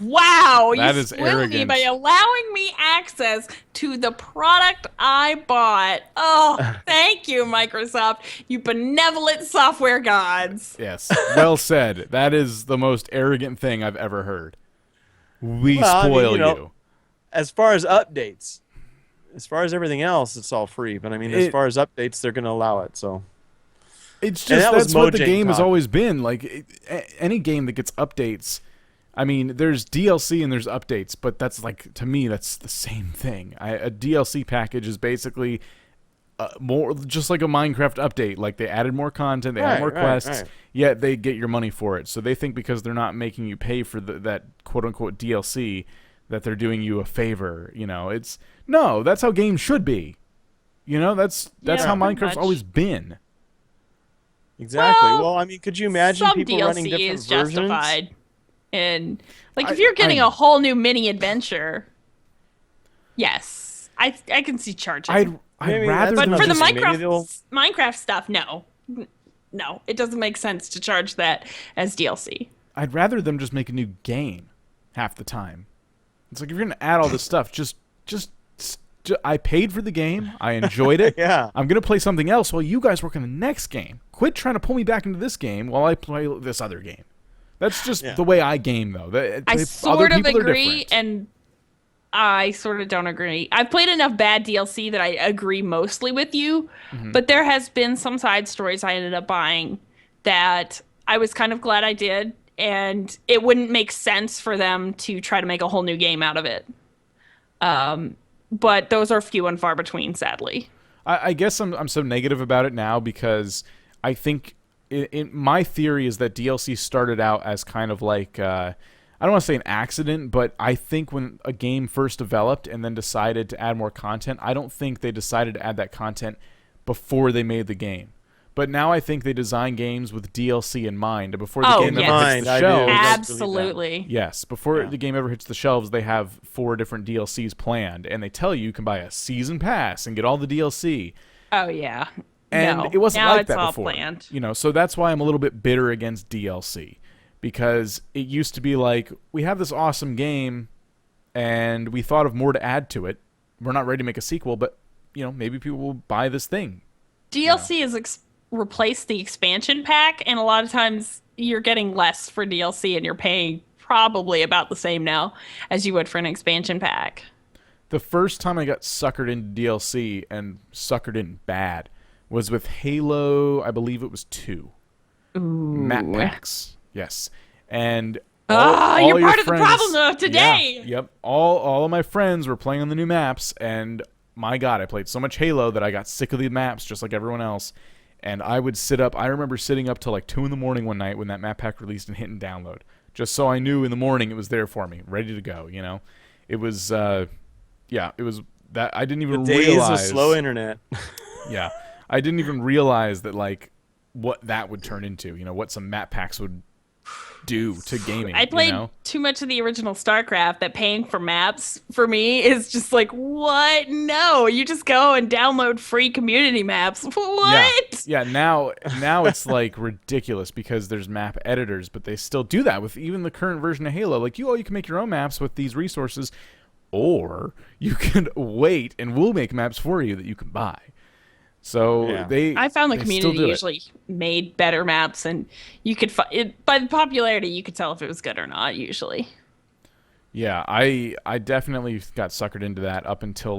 Wow, that you is spoiled arrogant. me by allowing me access to the product I bought. Oh, thank you, Microsoft, you benevolent software gods. Yes, well said. That is the most arrogant thing I've ever heard. We spoil you. As far as updates, as far as everything else, it's all free. But I mean, as far as updates, they're going to allow it. So it's just that's what the game has always been. Like any game that gets updates. I mean, there's DLC and there's updates, but that's to me, that's the same thing. A DLC package is basically more just like a Minecraft update. Like they added more content, they added more quests, yet they get your money for it. So they think because they're not making you pay for that quote-unquote DLC that they're doing you a favor. That's how games should be. That's how Minecraft's always been. Exactly. Well, I mean, could you imagine people DLC running different is versions? Justified. And if you're getting a whole new mini adventure, yes, I can see charging. I'd rather, but for the Minecraft stuff, no, it doesn't make sense to charge that as DLC. I'd rather them just make a new game half the time. It's like if you're gonna add all this stuff, just I paid for the game, I enjoyed it. Yeah, I'm gonna play something else while you guys work on the next game. Quit trying to pull me back into this game while I play this other game. That's just the way I game, though. I sort of agree, and I sort of don't agree. I've played enough bad DLC that I agree mostly with you, but there has been some side stories I ended up buying that I was kind of glad I did, and it wouldn't make sense for them to try to make a whole new game out of it. But those are few and far between, sadly. I guess I'm so negative about it now because I think my theory is that DLC started out as kind of like I don't want to say an accident, but I think when a game first developed and then decided to add more content, I don't think they decided to add that content before they made the game. But now I think they design games with DLC in mind. And before the game ever hits the shelves, absolutely. Yes, before the game ever hits the shelves, they have 4 different DLCs planned, and they tell you can buy a season pass and get all the DLC. Oh yeah, and it wasn't now like it's that all before. Planned. So that's why I'm a little bit bitter against DLC, because it used to be like, we have this awesome game, and we thought of more to add to it. We're not ready to make a sequel, but maybe people will buy this thing. DLC is replace the expansion pack, and a lot of times you're getting less for DLC and you're paying probably about the same now as you would for an expansion pack. The first time I got suckered into DLC, and suckered in bad, was with Halo, I believe it was 2. Ooh. Map packs. Yes. And you're part of the problem though today. Yeah, yep. All of my friends were playing on the new maps, and my God, I played so much Halo that I got sick of the maps just like everyone else. And I would sit up. I remember sitting up till like 2 in the morning one night when that map pack released and hitting download, just so I knew in the morning it was there for me, ready to go. It was, it was that I didn't even realize. Days of slow internet. Yeah, I didn't even realize that what that would turn into. What some map packs would do to gaming. I played too much of the original StarCraft that paying for maps for me is just like, what? No, you just go and download free community maps. What? Yeah, now it's like ridiculous because there's map editors, but they still do that with even the current version of Halo. Like you can make your own maps with these resources, or you can wait and we'll make maps for you that you can buy. So I found the community usually made better maps, and you could by the popularity you could tell if it was good or not. Usually, yeah, I definitely got suckered into that up until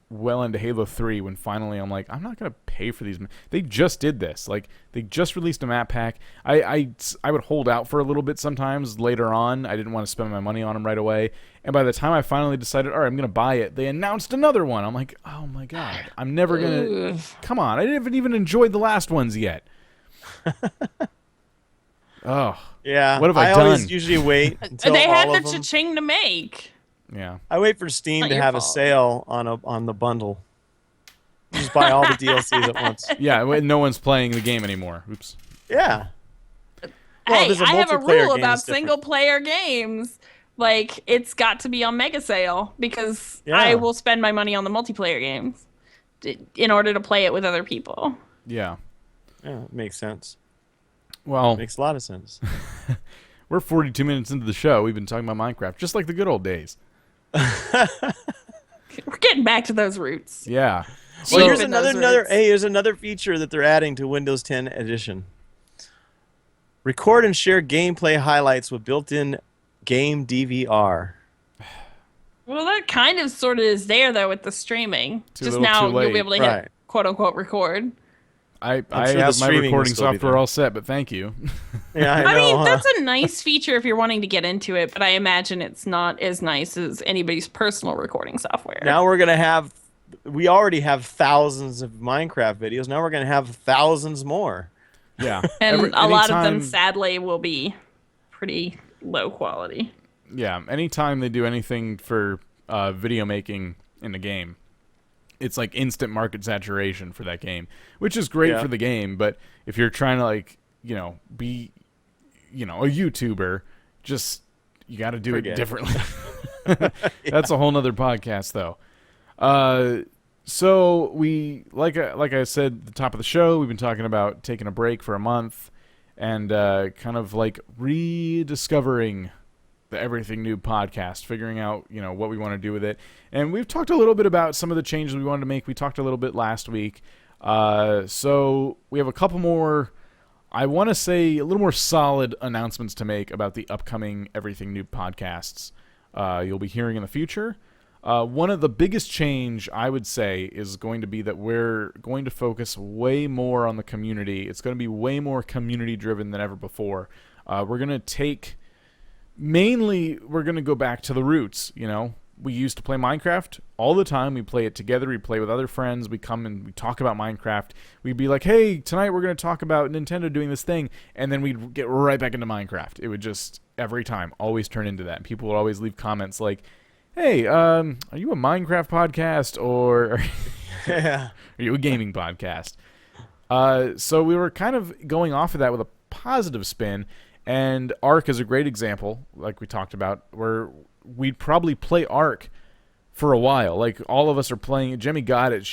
well into Halo 3 when finally I'm like, I'm not gonna pay for these. They just did this. They just released a map pack. I would hold out for a little bit sometimes later on. I didn't want to spend my money on them right away. And by the time I finally decided, all right, I'm gonna buy it, they announced another one. I'm like, oh my God, I'm never gonna. Come on, I haven't even enjoyed the last ones yet. Oh yeah. What have I done? I always usually wait until they had all the of them. cha-ching to make. Yeah. I wait for Steam to have a sale on the bundle. Just buy all the DLCs at once. Yeah, no one's playing the game anymore. Oops. Yeah. Hey, I have a rule about single-player games. It's got to be on Mega Sale because I will spend my money on the multiplayer games in order to play it with other people. Yeah. Yeah, it makes sense. Well, it makes a lot of sense. We're 42 minutes into the show. We've been talking about Minecraft, just like the good old days. We're getting back to those roots. Yeah. Well, here's another feature that they're adding to Windows 10 Edition. Record and share gameplay highlights with built-in game DVR. Well, that kind of sort of is there though with the streaming. Just now you'll be able to hit quote unquote record. I have my recording software all set, but thank you. Yeah, I mean, that's a nice feature if you're wanting to get into it, but I imagine it's not as nice as anybody's personal recording software. Now we already have thousands of Minecraft videos. Now we're going to have thousands more. Yeah. And a lot of them, sadly, will be pretty low quality. Yeah. Anytime they do anything for video making in a game, it's like instant market saturation for that game, which is great for the game. But if you're trying to be, a YouTuber, you got to do it differently. That's a whole nother podcast though. So we, like I said at the top of the show, we've been talking about taking a break for a month and kind of rediscovering the Everything Noob podcast, figuring out, what we want to do with it. And we've talked a little bit about some of the changes we wanted to make. We talked a little bit last week. So we have a couple more, I want to say a little more solid announcements to make about the upcoming Everything Noob podcasts you'll be hearing in the future. One of the biggest change, I would say, is going to be that we're going to focus way more on the community. It's going to be way more community-driven than ever before. We're going to go back to the roots, we used to play Minecraft all the time. We play it together. We play with other friends. We come and we talk about Minecraft. We'd be like, hey, tonight we're going to talk about Nintendo doing this thing. And then we'd get right back into Minecraft. It would just, every time, always turn into that. And people would always leave comments like, hey, are you a Minecraft podcast or are you a gaming podcast? So we were kind of going off of that with a positive spin. And Ark is a great example, like we talked about, where we'd probably play Ark for a while. Like, all of us are playing. Jemmy got it.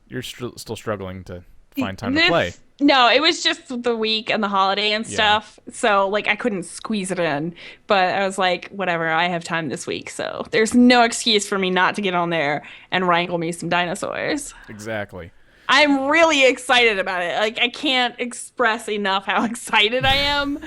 You're still struggling to find time to play. No, it was just the week and the holiday and stuff. Yeah. So, like, I couldn't squeeze it in. But I was like, whatever, I have time this week. So there's no excuse for me not to get on there and wrangle me some dinosaurs. Exactly. I'm really excited about it. Like, I can't express enough how excited I am.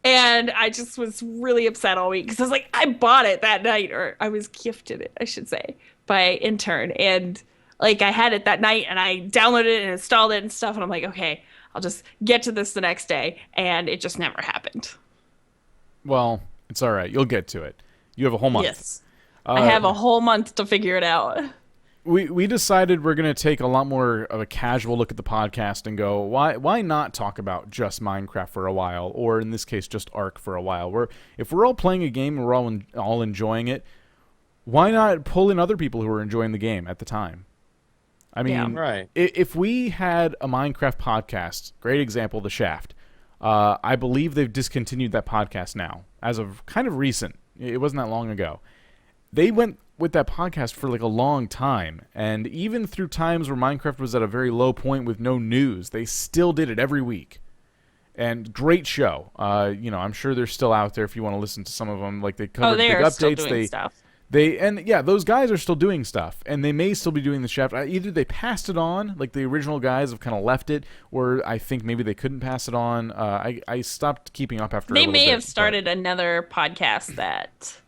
And I just was really upset all week because I was like, I bought it that night, or I was gifted it, I should say, by intern. And like, I had it that night and I downloaded it and installed it and stuff. And I'm like, okay, I'll just get to this the next day. And it just never happened. Well, it's all right. You'll get to it. You have a whole month. Yes. I have a whole month to figure it out. We decided we're going to take a lot more of a casual look at the podcast and go, why not talk about just Minecraft for a while, or in this case, just Ark for a while? If we're all playing a game and we're all enjoying it, why not pull in other people who are enjoying the game at the time? I mean, right. If we had a Minecraft podcast, great example, The Shaft, I believe they've discontinued that podcast now, as of kind of recent. It wasn't that long ago. They went with that podcast for like a long time, and even through times where Minecraft was at a very low point with no news, they still did it every week. And great show. I'm sure they're still out there if you want to listen to some of them. Like, they covered big updates. Still doing stuff. Those guys are still doing stuff, and they may still be doing the Shaft. Either they passed it on, like the original guys have kind of left it, or I think maybe they couldn't pass it on. I stopped keeping up after. They may have started another podcast that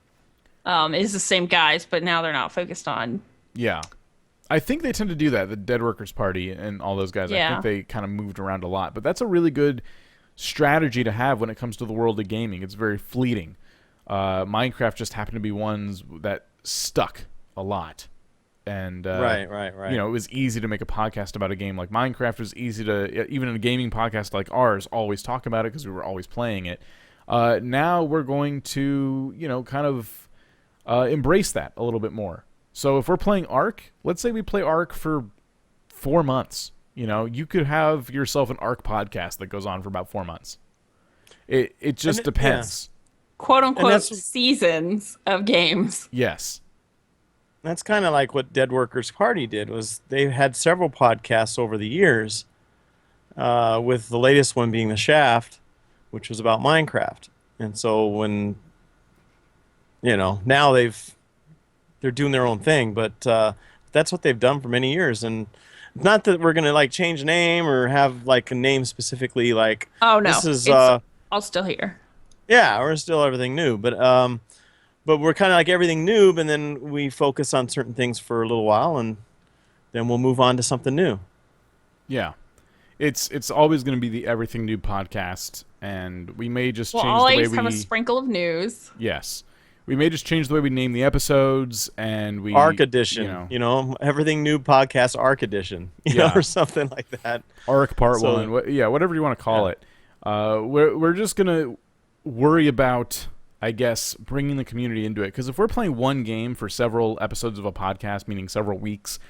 is the same guys, but now they're not focused on. Yeah, I think they tend to do that. The Dead Workers Party and all those guys. Yeah. I think they kind of moved around a lot, but that's a really good strategy to have when it comes to the world of gaming. It's very fleeting. Minecraft just happened to be ones that stuck a lot, and right. It was easy to make a podcast about a game like Minecraft. It was easy to, even in a gaming podcast like ours, always talk about it because we were always playing it. Now we're going to kind of embrace that a little bit more. So if we're playing Ark, let's say we play Ark for 4 months. You could have yourself an Ark podcast that goes on for about 4 months. It just depends. Yeah. Quote unquote seasons of games. Yes. That's kind of like what Dead Workers Party did. Was they had several podcasts over the years, with the latest one being The Shaft, which was about Minecraft. And so when now they're doing their own thing, but that's what they've done for many years. And not that we're gonna like change the name or have like a name specifically. Like, oh no, this is I'll still here. Yeah, we're still everything new, but we're kind of like everything noob, and then we focus on certain things for a little while, and then we'll move on to something new. Yeah, it's always going to be the Everything Noob podcast, and we may just change the way always have a sprinkle of news. Yes, we may just change the way we name the episodes, and we Ark Edition, Everything Noob podcast Ark Edition, or something like that. Ark Part 1, whatever you want to call it. We're just gonna worry about, I guess, bringing the community into it, because if we're playing one game for several episodes of a podcast, meaning several weeks,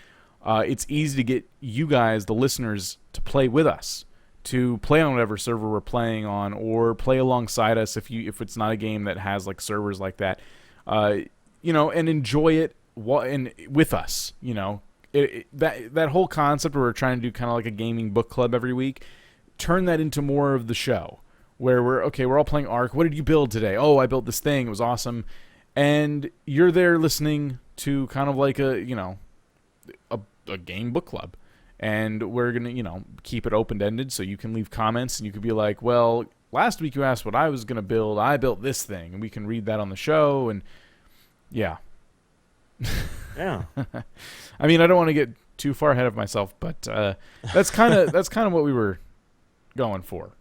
it's easy to get you guys, the listeners, to play with us, to play on whatever server we're playing on, or play alongside us if it's not a game that has like servers like that, and enjoy it with us. That whole concept where we're trying to do kind of like a gaming book club every week, turn that into more of the show. Where we're all playing Ark. What did you build today? Oh, I built this thing. It was awesome. And you're there listening to kind of like a game book club. And we're going to, keep it open-ended so you can leave comments and you could be like, well, last week you asked what I was going to build. I built this thing. And we can read that on the show. And yeah. Yeah. I mean, I don't want to get too far ahead of myself, but that's kind of what we were going for.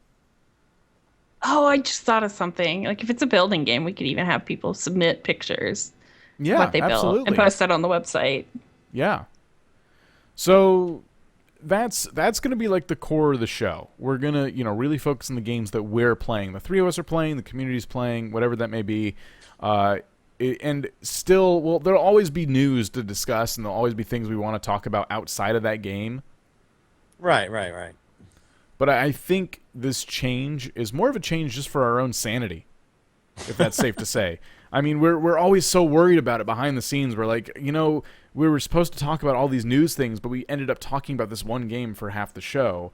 Oh, I just thought of something. Like, if it's a building game, we could even have people submit pictures what they built and post that on the website. Yeah. So that's going to be like the core of the show. We're going to, really focus on the games that we're playing. The three of us are playing, the community's playing, whatever that may be. And still, there'll always be news to discuss, and there'll always be things we want to talk about outside of that game. Right. But I think this change is more of a change just for our own sanity, if that's safe to say. I mean, we're always so worried about it behind the scenes. We're like, we were supposed to talk about all these news things, but we ended up talking about this one game for half the show.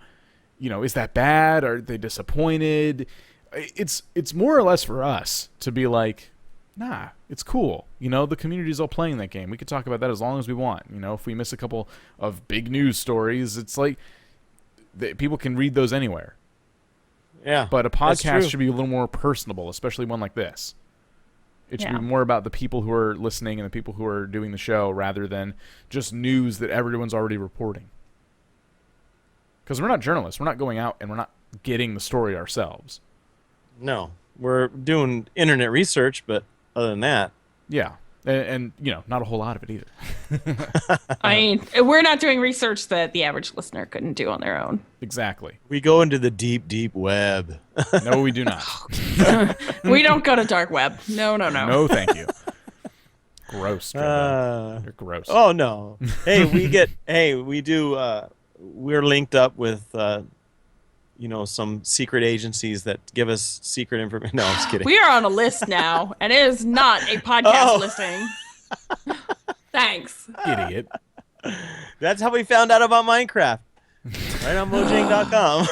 Is that bad? Are they disappointed? It's more or less for us to be like, nah, it's cool. The community's all playing that game. We could talk about that as long as we want. If we miss a couple of big news stories, it's like people can read those anywhere. Yeah, but a podcast should be a little more personable, especially one like this. It should be more about the people who are listening and the people who are doing the show rather than just news that everyone's already reporting. Because we're not journalists. We're not going out and we're not getting the story ourselves. No. We're doing internet research, but other than that. Yeah. And not a whole lot of it either. I mean, we're not doing research that the average listener couldn't do on their own. Exactly. We go into the deep, deep web. No, we do not. We don't go to dark web. No. No, thank you. Gross. You're gross. Oh, no. Hey, we're linked up with, some secret agencies that give us secret information. No, I'm just kidding. We are on a list now, and it is not a podcast listing. Thanks. Idiot. That's how we found out about Minecraft. Right on Mojang.com.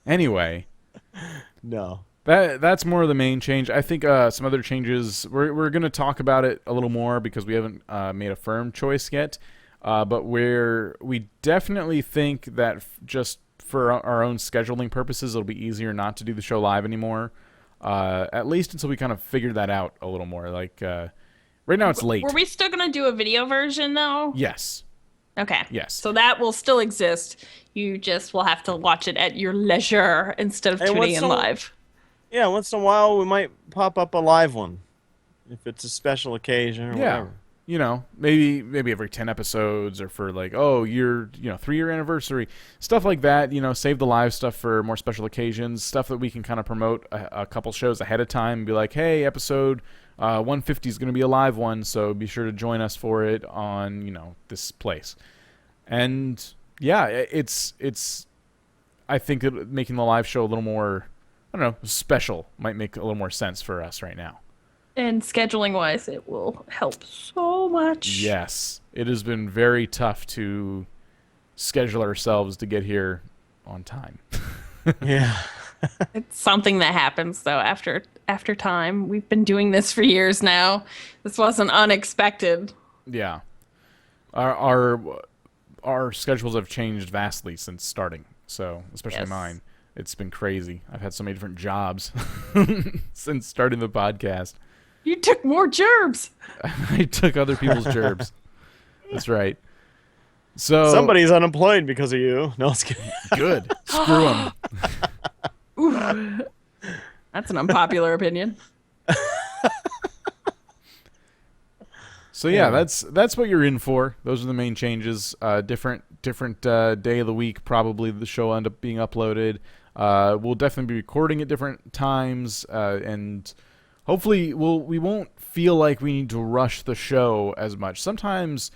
Anyway. No. That's more of the main change. I think some other changes, we're going to talk about it a little more because we haven't made a firm choice yet. But we definitely think that just for our own scheduling purposes, it'll be easier not to do the show live anymore. At least until we kind of figure that out a little more. Like right now it's late. Were we still going to do a video version though? Yes. Okay. Yes. So that will still exist. You just will have to watch it at your leisure instead of tuning in live. Yeah, once in a while we might pop up a live one if it's a special occasion or whatever. Maybe every 10 episodes or for like, your 3-year anniversary, stuff like that. Save the live stuff for more special occasions, stuff that we can kind of promote a couple shows ahead of time and be like, hey, episode 150 is going to be a live one, so be sure to join us for it on this place. And yeah, it's I think that making the live show a little more, I don't know, special might make a little more sense for us right now. And scheduling-wise, it will help so much. Yes. It has been very tough to schedule ourselves to get here on time. Yeah. It's something that happens, though, after time. We've been doing this for years now. This wasn't unexpected. Yeah. Our schedules have changed vastly since starting, so especially mine. It's been crazy. I've had so many different jobs since starting the podcast. You took more gerbs. I took other people's gerbs. That's right. So somebody's unemployed because of you. No, I was kidding. Good. Screw them. Ooh, that's an unpopular opinion. So yeah, that's what you're in for. Those are the main changes. Different day of the week. Probably the show will end up being uploaded. We'll definitely be recording at different times, and hopefully we won't feel like we need to rush the show as much. Sometimes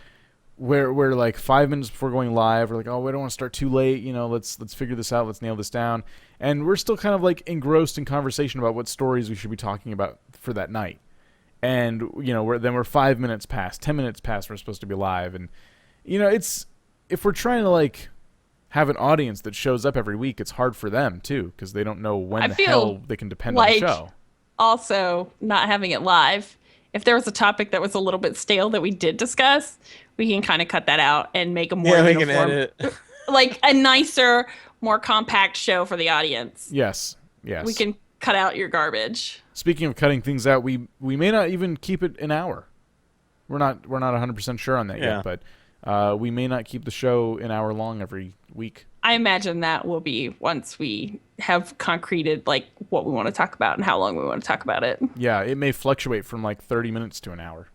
we're like 5 minutes before going live, we're like, we don't want to start too late. Let's figure this out. Let's nail this down. And we're still kind of like engrossed in conversation about what stories we should be talking about for that night. And we're 5 minutes past, 10 minutes past. We're supposed to be live, and it's if we're trying to like have an audience that shows up every week, it's hard for them too because they don't know when the hell they can depend on the show. Also, not having it live. If there was a topic that was a little bit stale that we did discuss, we can kind of cut that out and make a more uniform, like a nicer, more compact show for the audience. Yes. We can cut out your garbage. Speaking of cutting things out, we may not even keep it an hour. We're not 100% sure on that yet, but we may not keep the show an hour long every week. I imagine that will be once we have concreted like what we want to talk about and how long we want to talk about it. Yeah, it may fluctuate from like 30 minutes to an hour.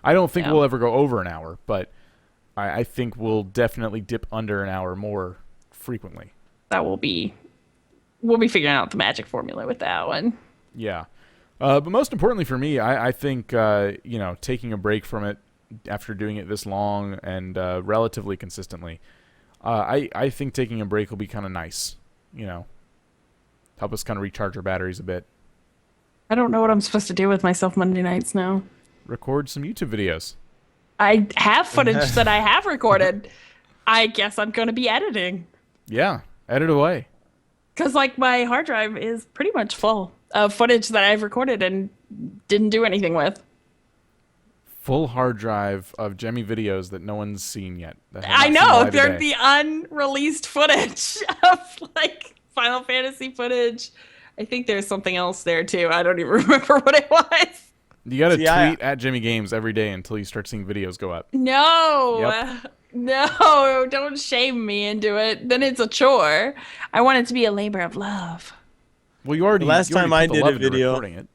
I don't think we'll ever go over an hour, but I think we'll definitely dip under an hour more frequently. We'll be figuring out the magic formula with that one. Yeah. But most importantly for me, I think, taking a break from it after doing it this long and relatively consistently, I think taking a break will be kind of nice, help us kind of recharge our batteries a bit. I don't know what I'm supposed to do with myself Monday nights now. Record some YouTube videos. I have footage that I have recorded. I guess I'm going to be editing. Yeah, edit away. Because, my hard drive is pretty much full of footage that I've recorded and didn't do anything with. Full hard drive of Jemmy videos that no one's seen yet. I know. They're the unreleased footage of, Final Fantasy footage. I think there's something else there, too. I don't even remember what it was. You got to tweet at Jimmy Games every day until you start seeing videos go up. No. Yep. No, don't shame me into it. Then it's a chore. I want it to be a labor of love. Well, you already last time I did a video.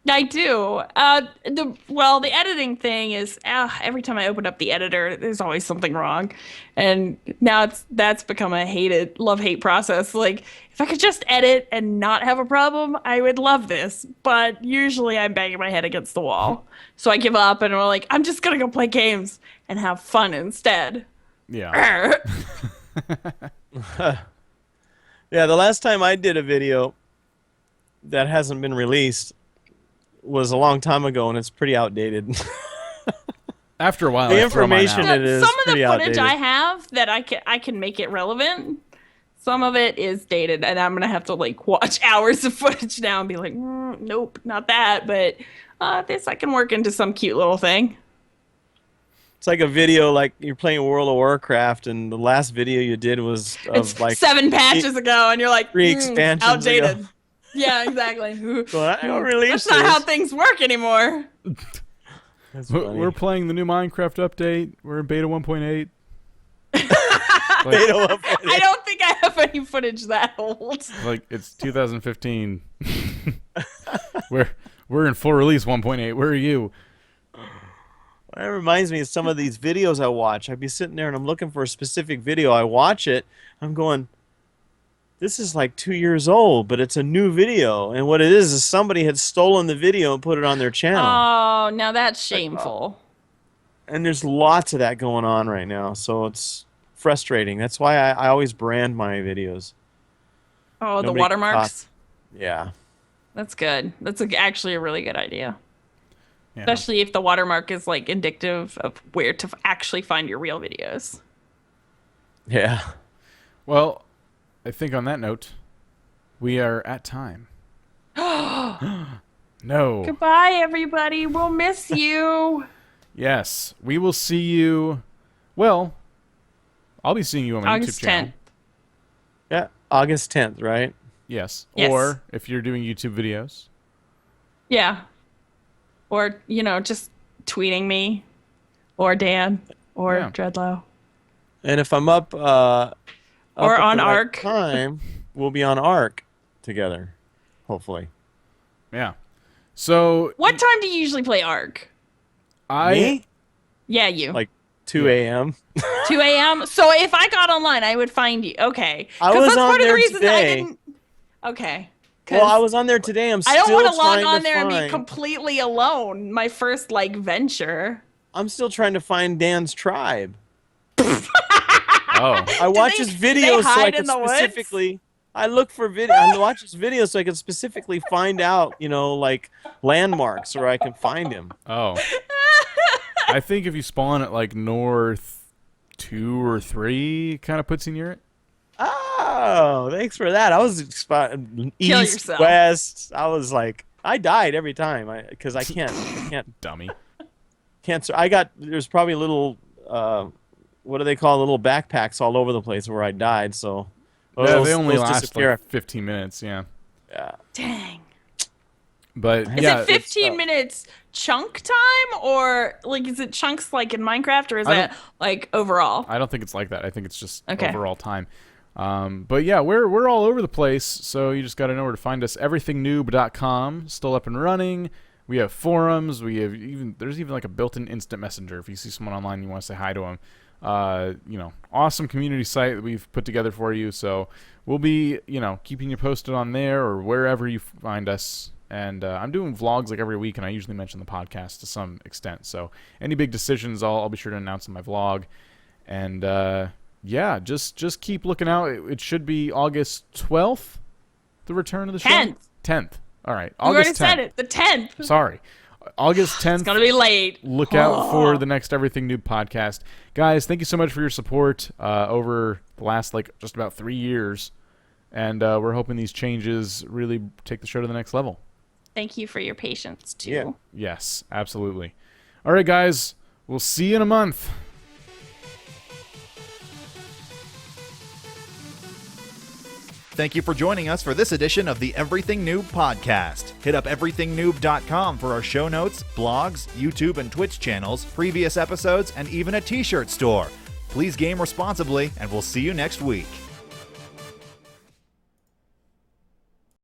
I do. The editing thing is every time I open up the editor, there's always something wrong, and now that's become a love-hate process. If I could just edit and not have a problem, I would love this. But usually, I'm banging my head against the wall, so I give up and I'm just gonna go play games and have fun instead. Yeah. Yeah. The last time I did a video that hasn't been released was a long time ago, and it's pretty outdated. After a while, the information it is some of the footage outdated. I have that I can make it relevant. Some of it is dated, and I'm gonna have to watch hours of footage now and be like, nope, not that. But this I can work into some cute little thing. It's like a video you're playing World of Warcraft, and the last video you did was of 7 patches ago, and you're like, 3 expansions outdated. ago. Yeah, exactly. So I don't release That's not how things work anymore. We're playing the new Minecraft update. We're in beta 1.8. Beta 1.8. I don't think I have any footage that old. It's 2015. We're in full release 1.8. Where are you? That reminds me of some of these videos I watch. I'd be sitting there and I'm looking for a specific video. I watch it. I'm going, this is 2 years old, but it's a new video. And what it is somebody had stolen the video and put it on their channel. Oh, now that's shameful. And there's lots of that going on right now. So it's frustrating. That's why I always brand my videos. Oh, the watermarks? Yeah. That's good. That's actually a really good idea. Yeah. Especially if the watermark is indicative of where to actually find your real videos. Yeah. Well, I think on that note, we are at time. No. Goodbye, everybody. We'll miss you. Yes, we will see you. Well, I'll be seeing you on my August YouTube channel. 10th. Yeah, August 10th, right? Yes. Yes. Or if you're doing YouTube videos. Yeah. Or, just tweeting me or Dan or Dreadlow. And if I'm up or on at the right Arc time, we'll be on Arc together, hopefully. Yeah. So what time do you usually play Arc? Me? Yeah, you. 2 a.m. 2 a.m. So if I got online, I would find you. Okay. I was that's on part there of the reason today. I didn't. Okay. Well, I was on there today. I don't want to log on there and be find... completely alone. My first venture. I'm still trying to find Dan's tribe. Oh. I watch his videos so I can specifically. I look for video. I watch his videos so I can specifically find out, landmarks where I can find him. Oh. I think if you spawn at north 2 or 3, kind of puts you near it. Oh, thanks for that. I was east, west. I was I died every time because I can't. Dummy. Can't. There's probably little. What do they call little backpacks all over the place where I died? So. Yeah, they only last 15 minutes. Yeah. Yeah. Dang. But is it 15 minutes chunk time, or like is it chunks like in Minecraft, or is that like overall? I don't think it's like that. I think it's just overall time. But yeah, we're all over the place, so you just got to know where to find us. Everythingnoob.com, still up and running. We have forums. There's even like a built-in instant messenger if you see someone online and you want to say hi to them. Awesome community site that we've put together for you. So we'll be, keeping you posted on there or wherever you find us. And I'm doing vlogs like every week, and I usually mention the podcast to some extent. So any big decisions, I'll be sure to announce in my vlog. And just keep looking out. It should be August 12th, the return of the show. 10th. All right, August 10th. You already said it. The 10th. Sorry. August 10th. It's going to be late. Look out for the next Everything Noob podcast. Guys, thank you so much for your support over the last, just about 3 years. And we're hoping these changes really take the show to the next level. Thank you for your patience, too. Yeah. Yes, absolutely. All right, guys. We'll see you in a month. Thank you for joining us for this edition of the Everything Noob podcast. Hit up everythingnoob.com for our show notes, blogs, YouTube and Twitch channels, previous episodes, and even a t-shirt store. Please game responsibly, and we'll see you next week.